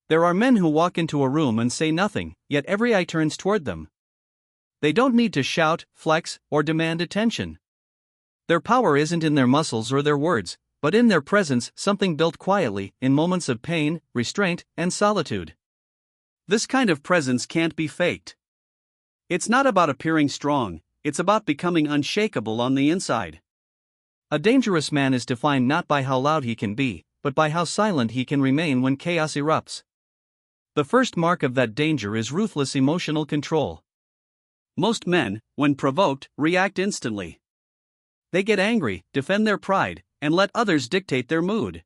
There are men who walk into a room and say nothing, yet every eye turns toward them. They don't need to shout, flex, or demand attention. Their power isn't in their muscles or their words, but in their presence, something built quietly, in moments of pain, restraint, and solitude. This kind of presence can't be faked. It's not about appearing strong, it's about becoming unshakable on the inside. A dangerous man is defined not by how loud he can be, but by how silent he can remain when chaos erupts. The first mark of that danger is ruthless emotional control. Most men, when provoked, react instantly. They get angry, defend their pride, and let others dictate their mood.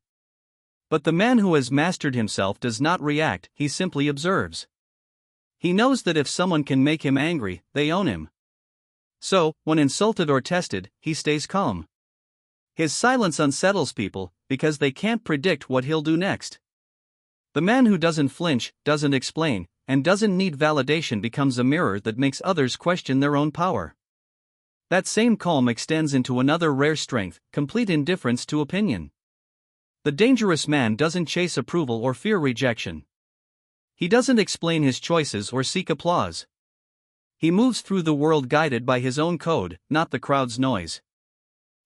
But the man who has mastered himself does not react, he simply observes. He knows that if someone can make him angry, they own him. So, when insulted or tested, he stays calm. His silence unsettles people, because they can't predict what he'll do next. The man who doesn't flinch, doesn't explain, and doesn't need validation becomes a mirror that makes others question their own power. That same calm extends into another rare strength, complete indifference to opinion. The dangerous man doesn't chase approval or fear rejection. He doesn't explain his choices or seek applause. He moves through the world guided by his own code, not the crowd's noise.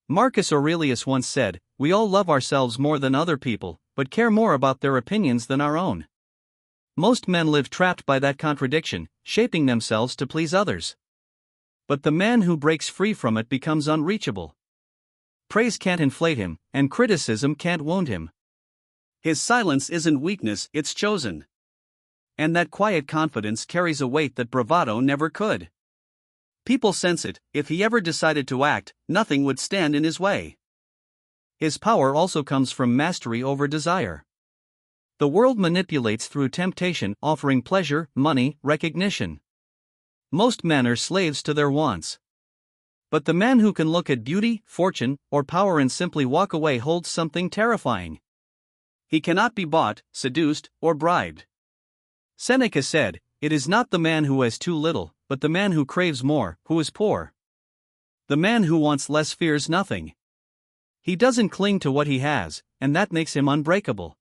Marcus Aurelius once said, "We all love ourselves more than other people, but care more about their opinions than our own." Most men live trapped by that contradiction, shaping themselves to please others. But the man who breaks free from it becomes unreachable. Praise can't inflate him, and criticism can't wound him. His silence isn't weakness, it's chosen. And that quiet confidence carries a weight that bravado never could. People sense it. If he ever decided to act, nothing would stand in his way. His power also comes from mastery over desire. The world manipulates through temptation, offering pleasure, money, recognition. Most men are slaves to their wants. But the man who can look at beauty, fortune, or power and simply walk away holds something terrifying. He cannot be bought, seduced, or bribed. Seneca said, "It is not the man who has too little, but the man who craves more, who is poor." The man who wants less fears nothing. He doesn't cling to what he has, and that makes him unbreakable.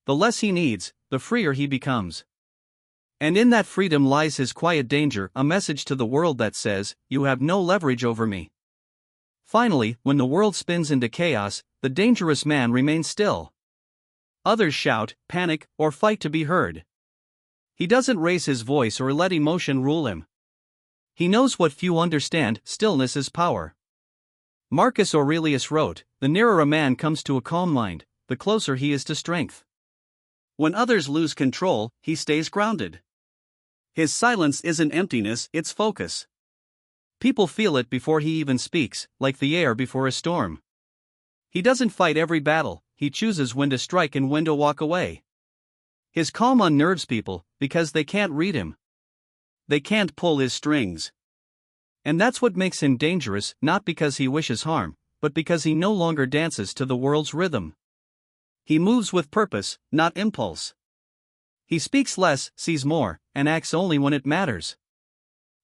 The less he needs, the freer he becomes. And in that freedom lies his quiet danger, a message to the world that says, "You have no leverage over me." Finally, when the world spins into chaos, the dangerous man remains still. Others shout, panic, or fight to be heard. He doesn't raise his voice or let emotion rule him. He knows what few understand: stillness is power. Marcus Aurelius wrote, "The nearer a man comes to a calm mind, the closer he is to strength." When others lose control, he stays grounded. His silence isn't emptiness, it's focus. People feel it before he even speaks, like the air before a storm. He doesn't fight every battle, he chooses when to strike and when to walk away. His calm unnerves people, because they can't read him. They can't pull his strings. And that's what makes him dangerous, not because he wishes harm, but because he no longer dances to the world's rhythm. He moves with purpose, not impulse. He speaks less, sees more, and acts only when it matters.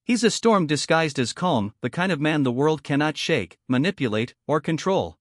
He's a storm disguised as calm, the kind of man the world cannot shake, manipulate, or control.